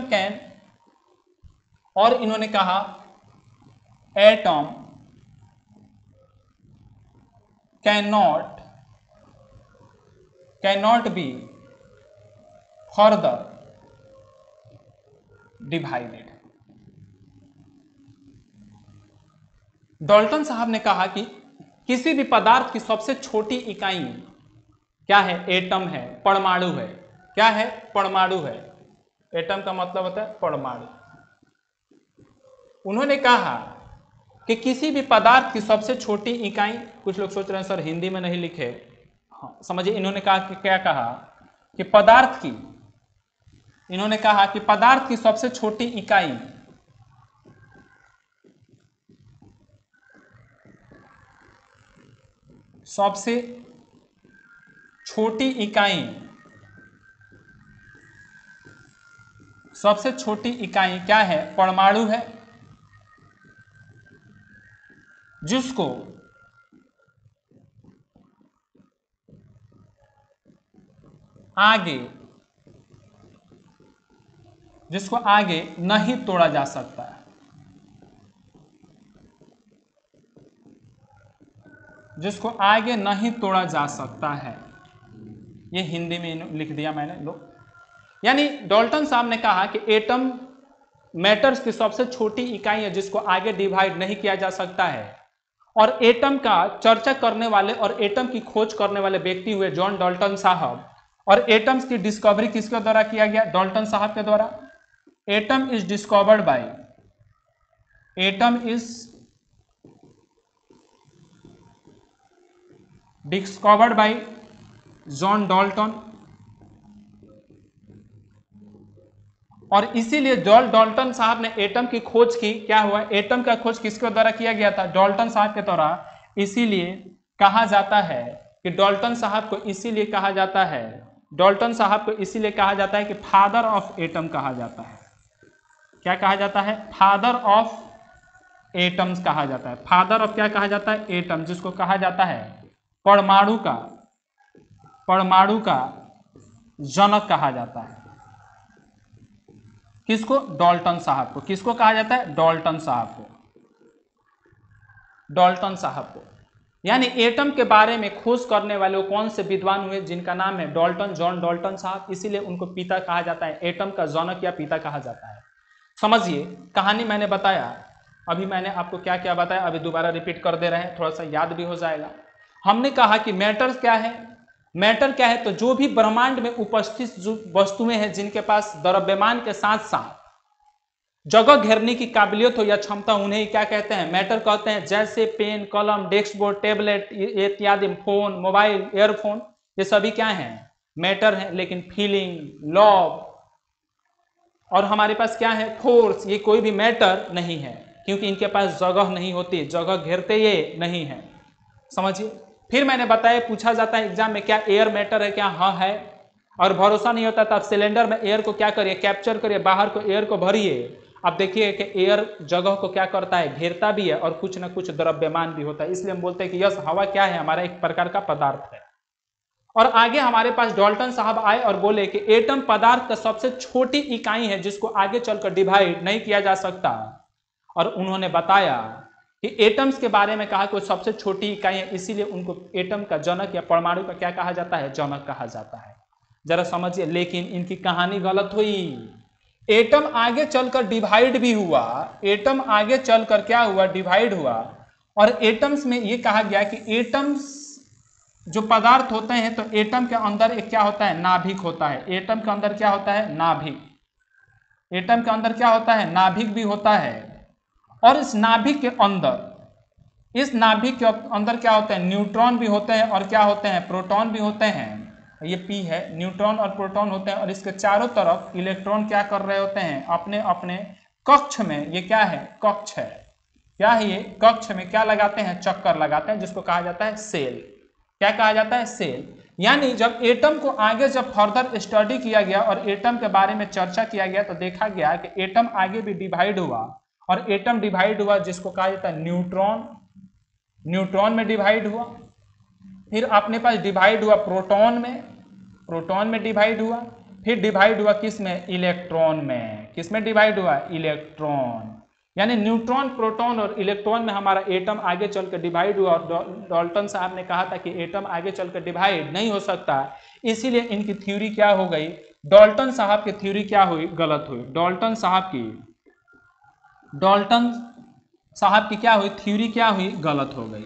Speaker 1: cannot be further divided। Dalton साहब ने कहा कि किसी भी पदार्थ की सबसे छोटी इकाई क्या है, एटम है, परमाणु है। क्या है, परमाणु है। एटम का मतलब होता है परमाणु। उन्होंने कहा कि किसी भी पदार्थ की सबसे छोटी इकाई, कुछ लोग सोच रहे हैं सर हिंदी में नहीं लिखे, हाँ समझिए। इन्होंने कहा कि क्या कहा कि पदार्थ की सबसे छोटी इकाई सबसे छोटी इकाई क्या है, परमाणु है, जिसको आगे नहीं तोड़ा जा सकता है। जिसको आगे नहीं तोड़ा जा सकता है। ये हिंदी में लिख दिया मैंने, लो। यानी डाल्टन साहब ने कहा कि एटम मैटर्स की सबसे छोटी इकाई है जिसको आगे डिवाइड नहीं किया जा सकता है। और एटम का चर्चा करने वाले और एटम की खोज करने वाले व्यक्ति हुए जॉन डाल्टन साहब। और एटम्स की डिस्कवरी किसके द्वारा किया गया, डाल्टन साहब के द्वारा। Atom is discovered by John Dalton. और इसीलिए जॉन डाल्टन साहब ने एटम की खोज की। क्या हुआ, एटम का खोज किसके द्वारा किया गया था, डाल्टन साहब के द्वारा। इसीलिए कहा जाता है कि डाल्टन साहब को इसीलिए कहा जाता है डाल्टन साहब को इसीलिए कहा जाता है कि फादर ऑफ एटम कहा जाता है। क्या कहा जाता है? फादर ऑफ एटम्स कहा जाता है। फादर ऑफ क्या कहा जाता है? एटम, जिसको कहा जाता है परमाणु का जनक कहा जाता है। किसको? डाल्टन साहब को। किसको कहा जाता है? डाल्टन साहब को। डाल्टन साहब को, यानी एटम के बारे में खोज करने वाले कौन से विद्वान हुए जिनका नाम है डाल्टन, जॉन डाल्टन साहब, इसीलिए उनको पिता कहा जाता है, एटम का जनक या पिता कहा जाता है। समझिए, कहानी मैंने बताया, अभी मैंने आपको क्या क्या बताया, अभी दोबारा रिपीट कर दे रहे हैं, थोड़ा सा याद भी हो जाएगा। हमने कहा कि मैटर क्या है? मैटर क्या है? तो जो भी ब्रह्मांड में उपस्थित जो वस्तुएं हैं जिनके पास द्रव्यमान के साथ साथ जगह घेरने की काबिलियत हो या क्षमता, उन्हें ही क्या कहते हैं? मैटर कहते हैं। जैसे पेन, कलम, डेस्क बोर्ड, टेबलेट इत्यादि, फोन, मोबाइल, एयरफोन, ये सभी क्या हैं? मैटर हैं। लेकिन फीलिंग, लव और हमारे पास क्या है? फोर्स, ये कोई भी मैटर नहीं है, क्योंकि इनके पास जगह नहीं होती, जगह घेरते ये नहीं है। समझिए। फिर मैंने बताया, पूछा जाता है एग्जाम में, क्या एयर मैटर है? क्या हाँ है। और भरोसा नहीं होता तो आप सिलेंडर में एयर को क्या करिए? कैप्चर करिए, बाहर को एयर को भरिए। आप देखिए कि एयर जगह को क्या करता है? घेरता भी है और कुछ ना कुछ द्रव्यमान भी होता है। इसलिए हम बोलते हैं कि यस, हवा क्या है? हमारा एक प्रकार का पदार्थ है। और आगे हमारे पास डाल्टन साहब आए और बोले कि एटम पदार्थ का सबसे छोटी इकाई है जिसको आगे चलकर डिवाइड नहीं किया जा सकता। और उन्होंने बताया कि एटम्स के बारे में कहा कि वो सबसे छोटी इकाई है, इसीलिए उनको एटम का जनक या परमाणु का क्या कहा जाता है? जनक कहा जाता है। जरा समझिए, लेकिन इनकी कहानी गलत हुई। एटम आगे चलकर डिवाइड भी हुआ। एटम आगे चलकर क्या हुआ? डिवाइड हुआ। और एटम्स में ये कहा गया कि एटम्स जो पदार्थ होते हैं, तो एटम के अंदर एक क्या होता है? नाभिक होता है। एटम के अंदर क्या होता है? नाभिक। एटम के अंदर क्या होता है? नाभिक भी होता है। और इस नाभिक के अंदर क्या होते हैं? न्यूट्रॉन भी होते हैं और क्या होते हैं? प्रोटॉन भी होते हैं। ये पी है, न्यूट्रॉन और प्रोटॉन होते हैं। और इसके चारों तरफ इलेक्ट्रॉन क्या कर रहे होते हैं? अपने अपने कक्ष में, ये क्या है? कक्ष है। क्या है ये? कक्ष में क्या लगाते हैं? चक्कर लगाते हैं, जिसको कहा जाता है सेल। क्या कहा जाता है? सेल। यानी जब एटम को आगे जब फर्दर स्टडी किया गया और एटम के बारे में चर्चा किया गया, तो देखा गया कि एटम आगे भी डिवाइड हुआ। और एटम डिवाइड हुआ जिसको कहा जाता है न्यूट्रॉन। न्यूट्रॉन में डिवाइड हुआ। फिर अपने पास डिवाइड हुआ प्रोटॉन में। प्रोटॉन में डिवाइड हुआ। फिर डिवाइड हुआ किस में? इलेक्ट्रॉन में। किस में डिवाइड हुआ? इलेक्ट्रॉन। यानी न्यूट्रॉन, प्रोटॉन और इलेक्ट्रॉन में हमारा एटम आगे चलकर डिवाइड हुआ। और डाल्टन साहब ने कहा था कि एटम आगे चलकर डिवाइड नहीं हो सकता, इसीलिए इनकी थ्योरी क्या हो गई? डाल्टन साहब की थ्योरी क्या हुई? गलत हुई। डाल्टन साहब की क्या हुई? थ्योरी क्या हुई? गलत हो गई।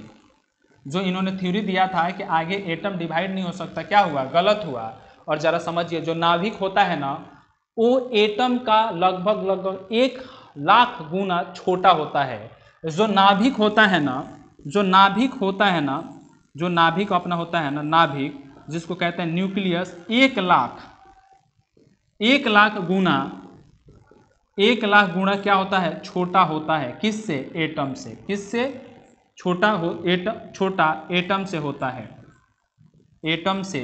Speaker 1: जो इन्होंने थ्योरी दिया था कि आगे एटम डिवाइड नहीं हो सकता, क्या हुआ? गलत हुआ। और जरा समझिए, जो नाभिक होता है ना, वो एटम का लगभग 1,00,000 गुना छोटा होता है। जो नाभिक होता है ना, जो नाभिक अपना होता है ना, नाभिक जिसको कहते हैं न्यूक्लियस, 1,00,000 गुना क्या होता है? छोटा होता है। किससे? एटम से। किससे? छोटा एटम से होता है। एटम से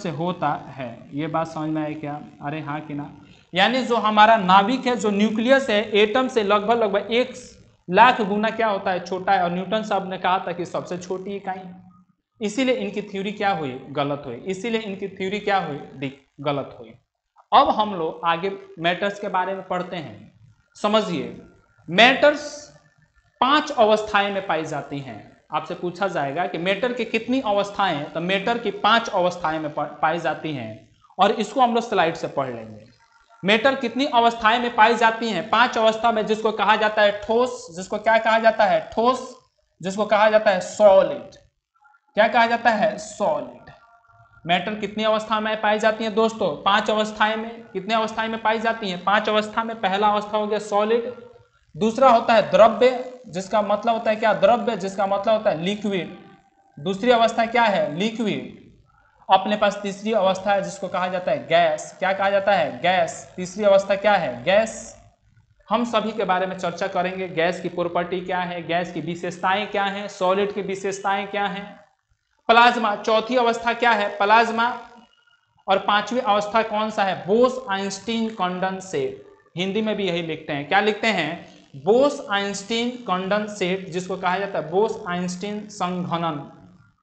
Speaker 1: होता है। ये बात समझ में आई क्या? अरे हाँ कि ना? यानी जो हमारा नाभिक है, जो न्यूक्लियस है, एटम से लगभग 1,00,000 गुना क्या होता है? छोटा है। और न्यूटन साहब ने कहा था कि सबसे छोटी इकाई। इसीलिए इनकी थ्योरी क्या हुई? गलत हुई। गलत हुई। अब हम लोग आगे मैटर्स के बारे में पढ़ते हैं। समझिए, मैटर्स 5 अवस्थाएं में पाई जाती हैं। आपसे पूछा जाएगा कि मैटर की कितनी अवस्थाएं हैं, तो मैटर की 5 अवस्थाएं में पाई जाती हैं। और इसको हम लोग स्लाइड से पढ़ लेंगे। मैटर कितनी अवस्थाएं में पाई जाती हैं? 5 अवस्था में, जिसको कहा जाता है ठोस, जिसको क्या कहा जाता है? ठोस, जिसको कहा जाता है सॉलिड। क्या कहा जाता है? सॉलिड। मैटर कितनी अवस्था में पाई जाती है दोस्तों? 5 अवस्थाएं में। कितने अवस्थाएं में पाई जाती हैं? 5 अवस्था में। पहला अवस्था हो गया सॉलिड। दूसरा होता है द्रव्य, जिसका मतलब होता है क्या? द्रव्य, जिसका मतलब होता है लिक्विड। दूसरी अवस्था क्या है? लिक्विड। अपने पास तीसरी अवस्था है जिसको कहा जाता है गैस। क्या कहा जाता है? गैस। तीसरी अवस्था क्या है? गैस। हम सभी के बारे में चर्चा करेंगे। गैस की प्रॉपर्टी क्या है, गैस की विशेषताएं क्या हैं, सॉलिड की विशेषताएं क्या हैं। प्लाज्मा, चौथी अवस्था क्या है? प्लाज्मा। और पांचवी अवस्था कौन सा है? Bose-Einstein condensate. हिंदी में भी यही लिखते हैं, क्या लिखते हैं? बोस-आइंस्टीन कंडेंसेट, जिसको कहा जाता है बोस-आइंस्टीन संघनन।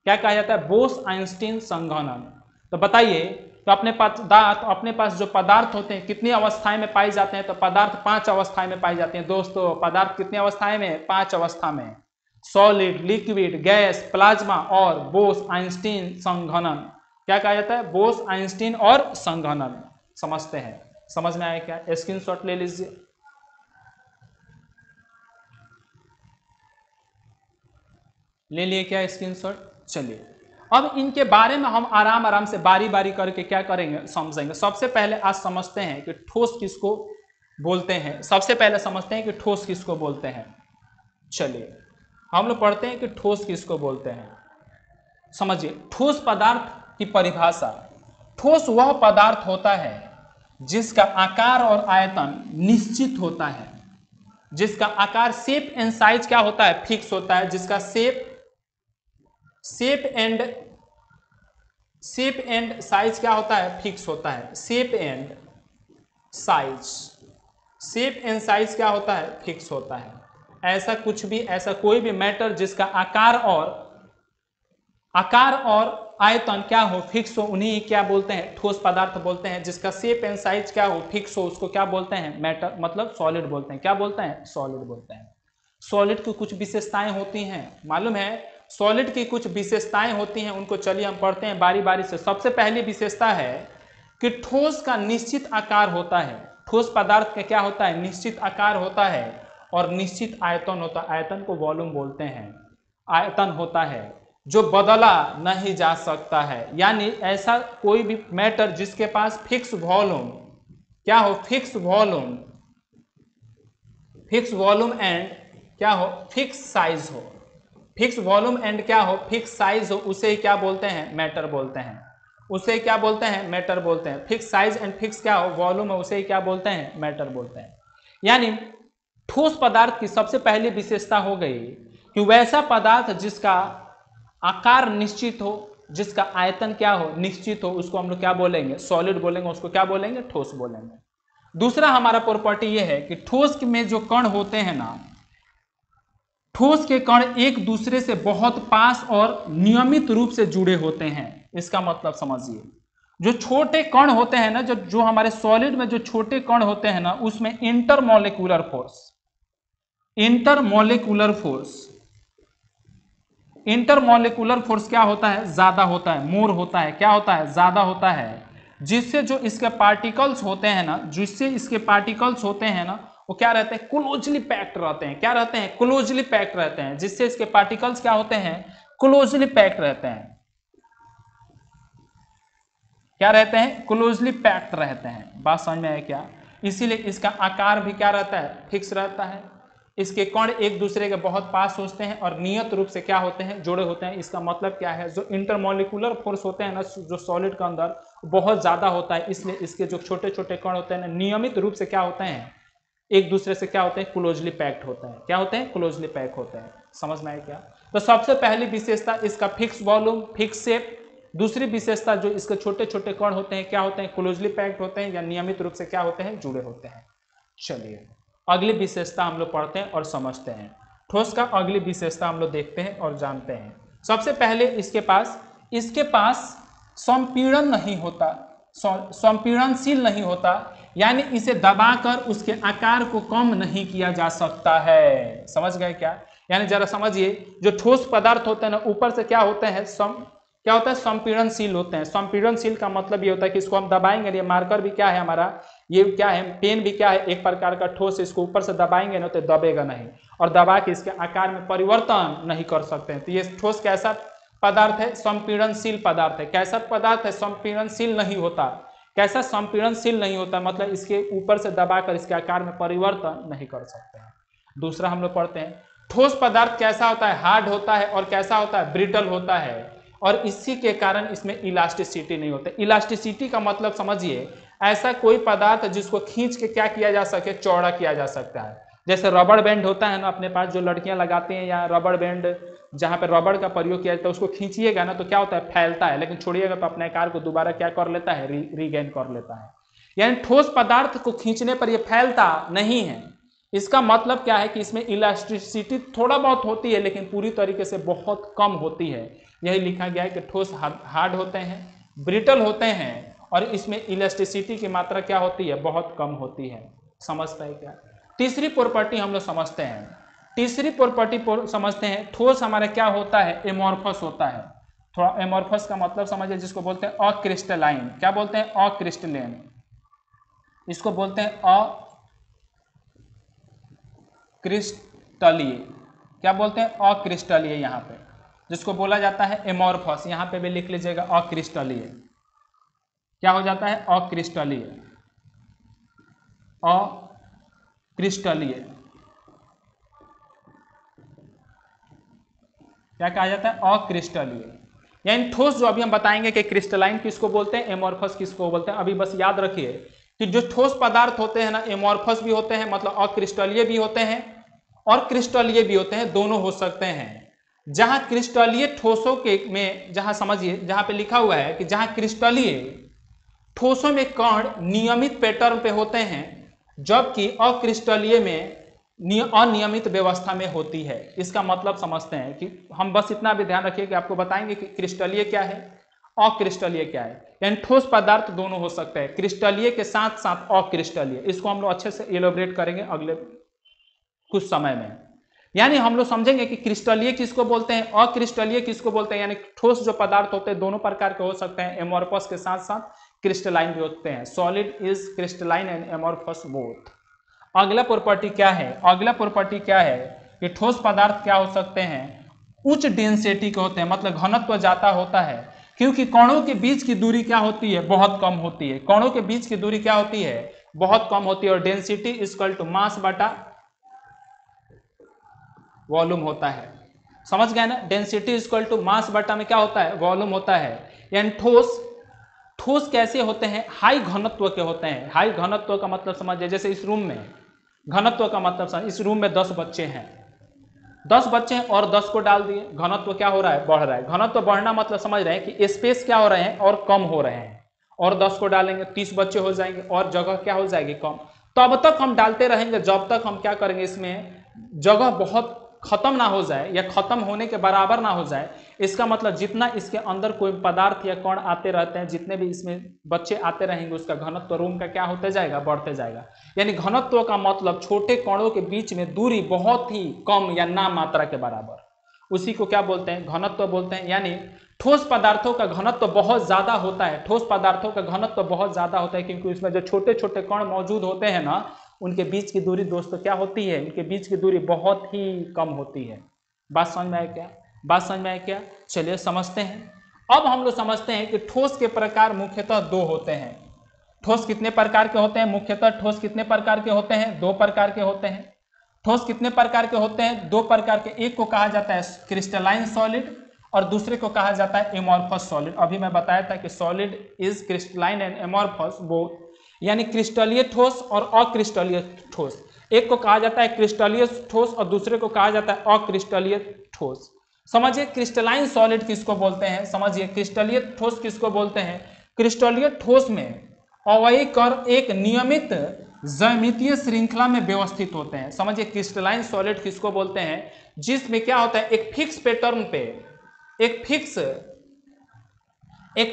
Speaker 1: क्या कहा जाता है? बोस-आइंस्टीन संघनन। तो बताइए, तो अपने पास जो पदार्थ होते हैं कितनी अवस्थाएं में पाई जाते हैं? तो पदार्थ 5 अवस्थाएं में पाई जाती हैं दोस्तों। पदार्थ कितनी अवस्थाएं में? 5 अवस्था में। सॉलिड, लिक्विड, गैस, प्लाज्मा और बोस-आइंस्टीन संघनन। क्या कहा जाता है? बोस-आइंस्टीन और संघनन। समझते हैं, समझ में आया क्या? स्क्रीनशॉट ले लीजिए। ले लिए क्या स्क्रीनशॉट? चलिए, अब इनके बारे में हम आराम आराम से बारी बारी करके क्या करेंगे? समझेंगे। सबसे पहले आज समझते हैं कि ठोस किसको बोलते हैं। सबसे पहले समझते हैं कि ठोस किसको बोलते हैं। चलिए, हम लोग पढ़ते हैं कि ठोस किसको बोलते हैं। समझिए, ठोस पदार्थ की परिभाषा। ठोस वह पदार्थ होता है जिसका आकार और आयतन निश्चित होता है, जिसका आकार शेप एंड साइज क्या होता है? फिक्स होता है, जिसका शेप एंड साइज क्या होता है? फिक्स होता है। शेप एंड साइज क्या होता है? फिक्स होता है। ऐसा कुछ भी, ऐसा कोई भी मैटर जिसका आकार और आयतन क्या हो? फिक्स हो, उन्हीं क्या बोलते हैं? ठोस पदार्थ बोलते हैं। जिसका शेप एंड साइज क्या हो? फिक्स हो, उसको क्या बोलते हैं? मैटर, मतलब सॉलिड बोलते हैं। क्या बोलते हैं? सॉलिड बोलते हैं। सॉलिड की कुछ विशेषताएं होती हैं, मालूम है? सॉलिड की कुछ विशेषताएं होती हैं, उनको चलिए हम पढ़ते हैं बारी बारी से। सबसे पहली विशेषता है कि ठोस का निश्चित आकार होता है। ठोस पदार्थ का क्या होता है? निश्चित आकार होता है और निश्चित आयतन होता है। आयतन को वॉल्यूम बोलते हैं। आयतन होता है जो बदला नहीं जा सकता है, यानी ऐसा कोई भी मैटर जिसके पास फिक्स वॉल्यूम क्या हो? फिक्स वॉल्यूम एंड क्या हो? फिक्स साइज हो। फिक्स वॉल्यूम एंड क्या हो? फिक्स साइज हो, उसे क्या बोलते हैं? मैटर बोलते हैं। उसे क्या बोलते हैं? मैटर बोलते हैं। फिक्स साइज एंड फिक्स क्या हो? वॉल्यूम है, उसे क्या बोलते हैं? मैटर बोलते हैं। यानी ठोस पदार्थ की सबसे पहली विशेषता हो गई कि वैसा पदार्थ जिसका आकार निश्चित हो, जिसका आयतन क्या हो? निश्चित हो, उसको हम लोग क्या बोलेंगे? सॉलिड बोलेंगे। उसको क्या बोलेंगे? ठोस बोलेंगे। दूसरा हमारा प्रॉपर्टी यह है कि ठोस में जो कण होते हैं ना, ठोस के कण एक दूसरे से बहुत पास और नियमित रूप से जुड़े होते हैं। इसका मतलब समझिए, जो छोटे कण होते हैं ना, जो हमारे सॉलिड में जो छोटे कण होते हैं ना, उसमें इंटरमॉलिक्यूलर फोर्स क्या होता है? ज्यादा होता है, मोर होता है। क्या होता है? ज्यादा होता है। जिससे जो इसके पार्टिकल्स होते हैं ना, वो क्या रहते हैं? क्लोजली पैक्ड रहते हैं। क्या रहते हैं? क्लोजली पैक्ड रहते हैं। जिससे इसके पार्टिकल्स क्या होते हैं? क्लोजली पैक्ड रहते हैं। क्या रहते हैं? क्लोजली पैक्ड रहते हैं। बात समझ में आया क्या? इसीलिए इसका आकार भी क्या रहता है? फिक्स रहता है। इसके कण एक दूसरे के बहुत पास होते हैं और नियत रूप से क्या होते हैं? जुड़े होते हैं। इसका मतलब क्या है? जो इंटरमॉलिक्यूलर फोर्स होते हैं ना, जो सॉलिड के अंदर, बहुत ज्यादा होता है। इसलिए इसके जो छोटे छोटे कण होते हैं ना, नियमित रूप से क्या होते हैं? एक दूसरे से क्या होते हैं? क्लोजली पैक्ड होते हैं। क्या होते हैं? क्लोजली पैक होते हैं। समझ में आया क्या? तो सबसे पहली विशेषता इसका फिक्स वॉल्यूम, फिक्स शेप। दूसरी विशेषता जो इसके छोटे छोटे कण होते हैं, क्या होते हैं? क्लोजली पैक्ड होते हैं या नियमित रूप से क्या होते हैं? जुड़े होते हैं। चलिए, अगली विशेषता हम लोग पढ़ते हैं और समझते हैं। ठोस का अगली विशेषता हम लोग देखते हैं और जानते हैं। सबसे पहले इसके पास संपीड़न नहीं होता, संपीड़नशील नहीं होता, यानी इसे दबाकर उसके आकार को कम नहीं किया जा सकता है। समझ गए क्या? यानी जरा समझिए, जो ठोस पदार्थ होते हैं ना, ऊपर से क्या होते हैं? क्या होता है? संपीड़नशील होते हैं। संपीड़नशील का मतलब ये होता है कि इसको हम दबाएंगे, ये मार्कर भी क्या है हमारा? ये क्या है? पेन भी क्या है? एक प्रकार का ठोस। इसको ऊपर से दबाएंगे ना तो दबेगा नहीं, और दबा के इसके आकार में परिवर्तन नहीं कर सकते हैं। तो ये ठोस कैसा पदार्थ है? संपीड़नशील पदार्थ है। कैसा पदार्थ है? संपीड़नशील नहीं होता। कैसा? संपीड़नशील नहीं होता, मतलब इसके ऊपर से दबाकर इसके आकार में परिवर्तन नहीं कर सकते हैं। दूसरा हम लोग पढ़ते हैं, ठोस पदार्थ कैसा होता है? हार्ड होता है। और कैसा होता है? ब्रिटल होता है। और इसी के कारण इसमें इलास्टिसिटी नहीं होता। इलास्टिसिटी का मतलब समझिए, ऐसा कोई पदार्थ जिसको खींच के क्या किया जा सके? चौड़ा किया जा सकता है। जैसे रबड़ बैंड होता है ना अपने पास, जो लड़कियां लगाती हैं, या रबड़ बैंड जहां पर रबड़ का प्रयोग किया जाता है उसको खींचिएगा ना तो क्या होता है, फैलता है, लेकिन छोड़िएगा तो अपने आकार को दोबारा क्या कर लेता है, रीगेन कर लेता है। यानी ठोस पदार्थ को खींचने पर यह फैलता नहीं है। इसका मतलब क्या है कि इसमें इलास्टिसिटी थोड़ा बहुत होती है लेकिन पूरी तरीके से बहुत कम होती है। यही लिखा गया है कि ठोस हार्ड होते हैं, ब्रिटल होते हैं और इसमें इलास्टिसिटी की मात्रा क्या होती है, बहुत कम होती है। समझता है क्या? तीसरी प्रॉपर्टी हम लोग समझते हैं। तीसरी प्रॉपर्टी समझते हैं, ठोस हमारा क्या होता है, एमोर्फस होता है। थोड़ा एमोर्फस का मतलब समझिए, जिसको बोलते हैं अक्रिस्टलाइन। क्या बोलते हैं, अक्रिस्टलाइन। इसको बोलते हैं अक्रिस्टलीय। क्या बोलते हैं, अक्रिस्टलीय। यहाँ पे जिसको बोला जाता है एमोर्फस, यहाँ पे भी लिख लीजिएगा अक्रिस्टलीय। क्या हो जाता है, अक्रिस्टलीय। अक्रिस्टलीय क्या कहा जाता है, अक्रिस्टलीय। यानी ठोस जो अभी हम बताएंगे कि क्रिस्टलाइन किसको बोलते हैं, एमोर्फस किसको बोलते हैं। अभी बस याद रखिए कि जो ठोस पदार्थ होते हैं ना, एमोर्फस भी होते हैं, मतलब अक्रिस्टलीय भी होते हैं और क्रिस्टलीय भी होते हैं, दोनों हो सकते हैं। जहां क्रिस्टलीय ठोसों के में, जहां समझिए, जहां पे लिखा हुआ है कि जहां क्रिस्टलीय ठोसों में कण नियमित पैटर्न पे होते हैं, जबकि अक्रिस्टलीय में अनियमित व्यवस्था में होती है। इसका मतलब समझते हैं कि हम बस इतना भी ध्यान रखिए कि आपको बताएंगे कि क्रिस्टलीय क्या है, अक्रिस्टलीय क्या है। यानी ठोस पदार्थ दोनों हो सकते हैं, क्रिस्टलीय के साथ साथ अक्रिस्टलीय। इसको हम लोग अच्छे से एलोबरेट करेंगे अगले कुछ समय में। यानी हम लोग समझेंगे कि क्रिस्टलीय किसको बोलते हैं, अक्रिस्टलीय किसको बोलते हैं। यानी ठोस जो पदार्थ होते हैं दोनों प्रकार के हो सकते हैं, एमोर्फस के साथ साथ क्रिस्टलाइन भी होते हैं। Solid is crystalline and amorphous both. अगला प्रॉपर्टी क्या है, अगला प्रॉपर्टी क्या है कि ठोस पदार्थ क्या हो सकते हैं, उच्च डेंसिटी के होते हैं, मतलब घनत्व ज्यादा होता है, क्योंकि कणों के बीच की दूरी क्या होती है, बहुत कम होती है। कणों के बीच की दूरी क्या होती है, बहुत कम होती है। और डेंसिटी इक्वल टू मास बटा वॉल्यूम होता है। समझ गए ना, डेंसिटी इक्वल टू मास बटा में क्या होता है, वॉल्यूम होता है। यानी ठोस कैसे होते हैं, हाई घनत्व के होते हैं। हाई घनत्व का मतलब समझिए, जैसे इस रूम में घनत्व का मतलब, इस रूम में 10 बच्चे हैं, 10 बच्चे हैं और 10 को डाल दिए, घनत्व क्या हो रहा है, बढ़ रहा है। घनत्व बढ़ना मतलब समझ रहे हैं कि स्पेस क्या हो रहे हैं, और कम हो रहे हैं। और 10 को डालेंगे 30 बच्चे हो जाएंगे और जगह क्या हो जाएगी, कम। तब तक हम डालते रहेंगे जब तक हम क्या करेंगे, इसमें जगह बहुत खत्म ना हो जाए या खत्म होने के बराबर ना हो जाए। इसका मतलब जितना इसके अंदर कोई पदार्थ या कण आते रहते हैं, जितने भी इसमें बच्चे आते रहेंगे, उसका घनत्व रूम का क्या होते जाएगा, बढ़ते जाएगा। यानी घनत्व का मतलब छोटे कणों के बीच में दूरी बहुत ही कम या ना मात्रा के बराबर, उसी को क्या बोलते हैं, घनत्व बोलते हैं। यानी ठोस पदार्थों का घनत्व बहुत ज्यादा होता है, ठोस पदार्थों का घनत्व बहुत ज्यादा होता है, क्योंकि उसमें जो छोटे छोटे कण मौजूद होते हैं ना, उनके बीच की दूरी दोस्तों क्या होती है, उनके बीच की दूरी बहुत ही कम होती है। बात समझ में आया क्या, बात समझ में आया क्या? चलिए समझते हैं। अब हम लोग समझते हैं कि ठोस के प्रकार मुख्यतः 2 होते हैं। ठोस कितने प्रकार के होते हैं, मुख्यतः ठोस कितने प्रकार के होते हैं, 2 प्रकार के होते हैं। ठोस कितने प्रकार के होते हैं, 2 प्रकार के। एक को कहा जाता है क्रिस्टलाइन सॉलिड और दूसरे को कहा जाता है एमोर्फस सॉलिड। अभी मैं बताया था कि solid is crystalline and amorphous both, यानी क्रिस्टलीय ठोस और अक्रिस्टलीय ठोस। एक को कहा जाता है क्रिस्टलीय ठोस और दूसरे को कहा जाता है अक्रिस्टलीय ठोस। समझिए क्रिस्टलाइन सॉलिड किसको बोलते हैं, समझिए क्रिस्टलीय ठोस किसको बोलते हैं। क्रिस्टलीय ठोस में अवयवी कण एक नियमित ज्यामितीय श्रृंखला में व्यवस्थित होते हैं। समझिए क्रिस्टलाइन सॉलिड किसको बोलते हैं, जिसमें क्या होता है, एक फिक्स पैटर्न पे, एक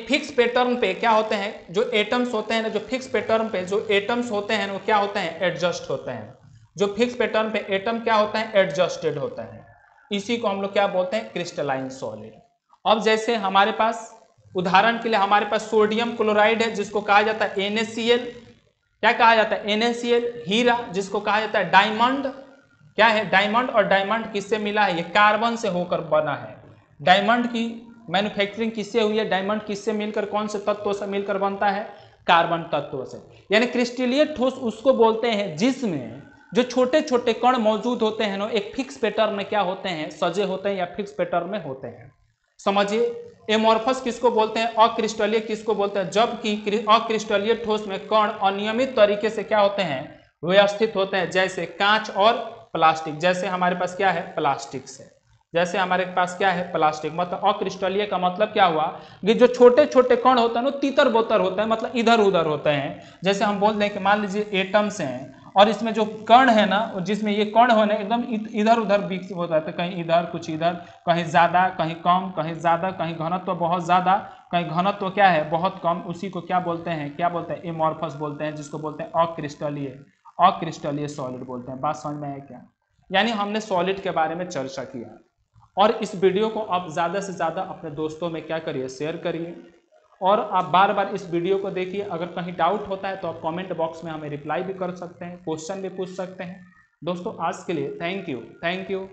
Speaker 1: फिक्स पैटर्न पे क्या होते हैं, जो एटम्स होते हैं ना, जो फिक्स पैटर्न पे जो एटम्स होते हैं वो क्या होते हैं, एडजस्ट होते हैं। जो फिक्स पैटर्न पे एटम क्या होता है, एडजस्टेड होता है। इसी को हम लोग क्या बोलते हैं, क्रिस्टलाइन सॉलिड। अब जैसे हमारे पास उदाहरण के लिए हमारे पास सोडियम क्लोराइड है, जिसको कहा जाता है NaCl। क्या कहा जाता है, NaCl। हीरा जिसको कहा जाता है डायमंड। क्या है, डायमंड। और डायमंड किससे मिला है, ये कार्बन से होकर बना है। डायमंड की मैन्युफैक्चरिंग किससे हुई है, डायमंड किससे मिलकर, कौन से तत्वों से मिलकर बनता है, कार्बन तत्वों से। यानी क्रिस्टलीय ठोस उसको बोलते हैं जिसमें जो छोटे छोटे कण मौजूद होते हैं ना, एक फिक्स पैटर्न में क्या होते हैं, सजे होते हैं या फिक्स पैटर्न में होते हैं। समझिए एमोर्फस किसको बोलते हैं, अक्रिस्टलीय किसको बोलते हैं, जबकि अक्रिस्टलीय ठोस में कण अनियमित तरीके से क्या होते हैं, व्यवस्थित होते हैं, जैसे कांच और प्लास्टिक। जैसे हमारे पास क्या है, प्लास्टिक से, जैसे हमारे पास क्या है, प्लास्टिक, मतलब अक्रिस्टलीय का मतलब क्या हुआ कि जो छोटे छोटे कण होते हैं ना तीतर बोतर होते हैं, मतलब इधर उधर होते हैं। जैसे हम बोल दें कि मान लीजिए एटम्स हैं और इसमें जो कण है ना, जिसमें ये कण होने एकदम इधर उधर विकसित होता है, कहीं इधर कुछ इधर, कहीं ज़्यादा कहीं कम, कहीं ज़्यादा कहीं घनत्व बहुत ज़्यादा, कहीं घनत्व क्या है बहुत कम, उसी को क्या बोलते हैं, एमॉर्फस बोलते हैं, जिसको बोलते हैं अक्रिस्टलीय सॉलिड बोलते हैं। बात समझ में आया क्या? यानी हमने सॉलिड के बारे में चर्चा किया। और इस वीडियो को आप ज़्यादा से ज़्यादा अपने दोस्तों में क्या करिए, शेयर करिए, और आप बार बार इस वीडियो को देखिए। अगर कहीं डाउट होता है तो आप कमेंट बॉक्स में हमें रिप्लाई भी कर सकते हैं, क्वेश्चन भी पूछ सकते हैं। दोस्तों आज के लिए थैंक यू।